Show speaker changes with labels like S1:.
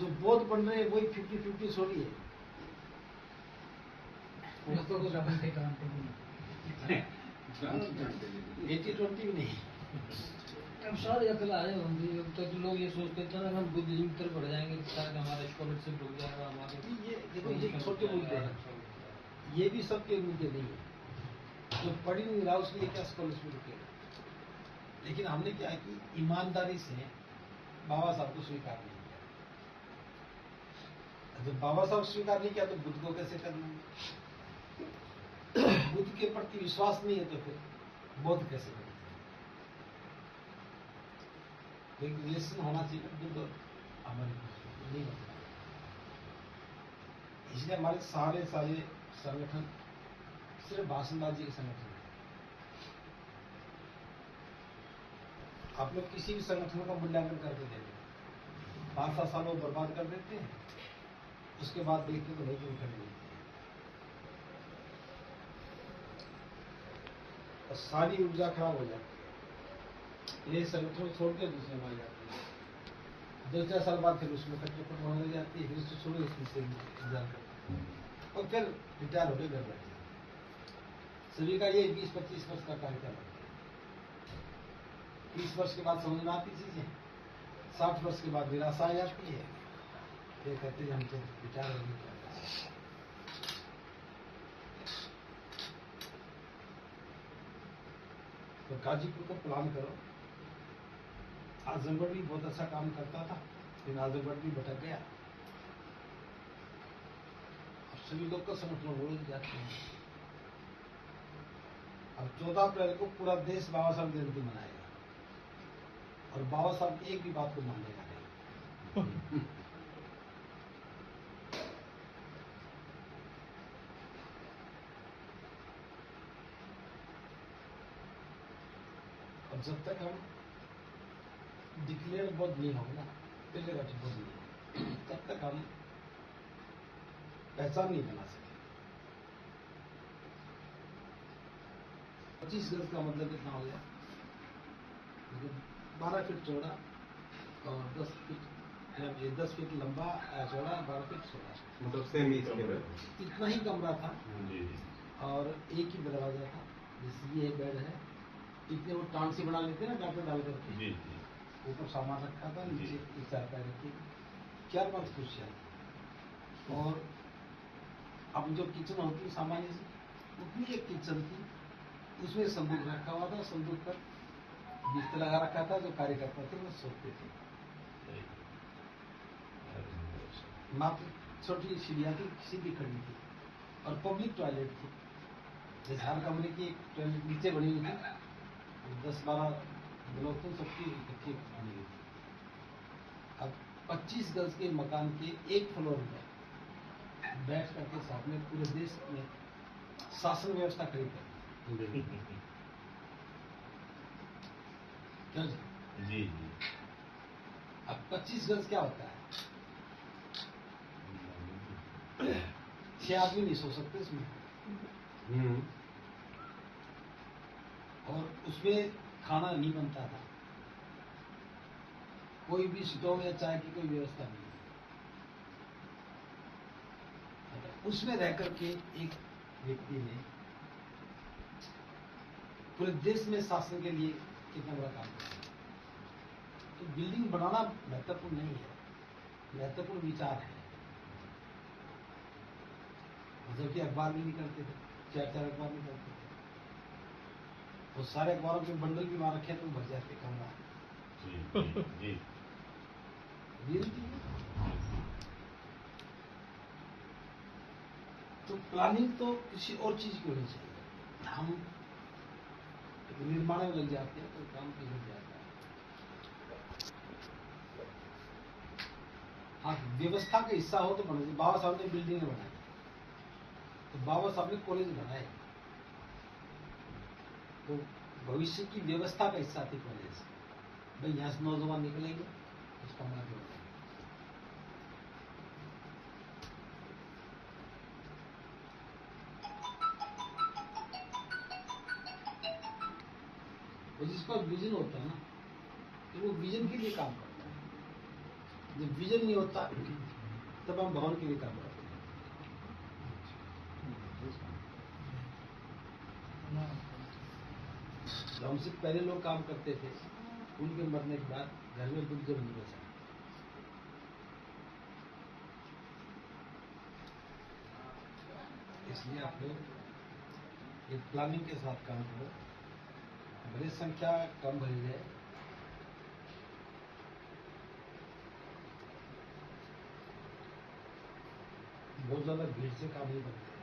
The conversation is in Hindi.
S1: जो बौद्ध बन रहे हैं वही 50-50 छोड़िए, 80-20 भी नहीं।
S2: अब सारे अकल आए होंगे। अब तक लोग ये सोचते थे ना हम बुद्धिज्म की तरफ बढ़ जाएंगे, शायद हमारा स्कॉलरशिप रुक जाएगा, हमारे
S1: ये देखो ये छोटे मुद्दे हैं, ये भी सबके मुद्दे नहीं है। जो पढ़ी नहीं रहा उसके लिए क्या स्कॉलरशिप रुकेगा। लेकिन हमने क्या है कि ईमानदारी से बाबा साहब को स्वीकार नहीं किया। जब बाबा साहब स्वीकार नहीं किया तो बुद्ध को कैसे करना है? बुद्ध के प्रति विश्वास नहीं है तो फिर बौद्ध कैसे करेंगे? एक रिलेशन होना चाहिए बुद्ध और हमारे नहीं होता। इसलिए हमारे सारे संगठन सिर्फ भाषणबाजी के संगठन है। आप लोग किसी भी संगठन का मूल्यांकन करके देंगे, 5-7 सालों बर्बाद कर देते हैं, उसके बाद देखते तो नहीं क्यों करनी और सारी ऊर्जा खराब हो जाती है। ये संगठन छोड़ के दूसरे में आ जाते हैं, 2-4 साल बाद फिर उसमें कटपट होने लग जाती है, फिर उससे छोड़ो इसमें से इंतजार करते हैं और फिर रिटायर होकर घर बैठे। सभी का ये 20-25 वर्ष का कार्यकाल है। 30 वर्ष के बाद समझ में आती चीजें, 60 वर्ष के बाद निराशा आ जाती है, ये कहते हैं हम तो रिटायर होंगे। तो गाजीपुर को प्लान करो। आजमगढ़ भी बहुत अच्छा काम करता था, लेकिन आजमगढ़ भी भटक गया। अब सभी लोग का संगठन रोज जाते हैं। अब 14 अप्रैल को पूरा देश बाबा साहब जयंती मनाएगा और बाबा साहब एक भी बात को मानेगा नहीं। और जब तक हम डिक्लेयर बौद्ध नहीं होगा ना, पहले का बौद्ध नहीं, तब तक हम पहचान नहीं बना सकते। 25 गज का मतलब कितना हो गया? 12 फीट चौड़ा और 10 फीट लंबा चौड़ा, 12 फीट चौड़ा,
S3: मतलब सेम
S1: इतना ही कमरा था और एक ही दरवाजा था। जैसे ये बेड है, इतने वो टांग से बना लेते हैं ना डाटा डाल करके, ऊपर सामान रखा था, नीचे एक चारपाई रखी, 4-5 कुर्सियां और अब जो किचन होती है सामान्य से उतनी एक किचन थी, उसमें संदूक रखा हुआ था, संदूक पर बिस्तर लगा रखा था। जो कार्यकर्ता थे वो सोते थे। मात्र छोटी सीढ़ियाँ थी, सीधी खड़ी थी और पब्लिक टॉयलेट थी। जैसे हर कमरे की एक टॉयलेट नीचे बनी हुई थी, 10-12 ब्लॉक थे, सबकी इकट्ठी बनी हुई थी। अब 25 गज के मकान के एक फ्लोर में बैठ करके साथ में पूरे देश में शासन व्यवस्था खड़ी कर क्या जी? अब 25 गज क्या होता है? 6 आदमी नहीं सो सकते इसमें। और उसमें खाना नहीं बनता था, कोई भी स्टोव या चाय की कोई व्यवस्था नहीं। उसमें रह करके एक व्यक्ति ने पूरे देश में शासन के लिए कितना बड़ा काम किया। तो बिल्डिंग बनाना महत्वपूर्ण नहीं है, महत्वपूर्ण विचार है। जबकि अखबार भी निकलते थे, 4-4 अखबार निकलते थे, वो सारे अखबारों के बंडल भी वहां रखे तो भर जाते कमरा। तो प्लानिंग तो किसी और चीज की होनी चाहिए। हम निर्माण में लग जाते हैं तो काम की लग जाता है। हाँ, व्यवस्था का हिस्सा हो तो बने। बाबा साहब ने बिल्डिंग बनाई, तो बाबा साहब ने कॉलेज बनाए, तो भविष्य की व्यवस्था का हिस्सा थी कॉलेज। भाई यहाँ से नौजवान निकलेंगे, उसका मतलब होगा। जिसका विजन होता है ना, तो वो विजन के लिए काम करता है। जब विजन नहीं होता तब हम भवन के लिए काम करते हैं। जो हमसे पहले लोग काम करते थे उनके मरने के बाद घर में दुख जब नहीं बचा। इसलिए आप लोग एक प्लानिंग के साथ काम करो, भले संख्या कम भरी जाए, बहुत ज्यादा भीड़ से काम नहीं करते।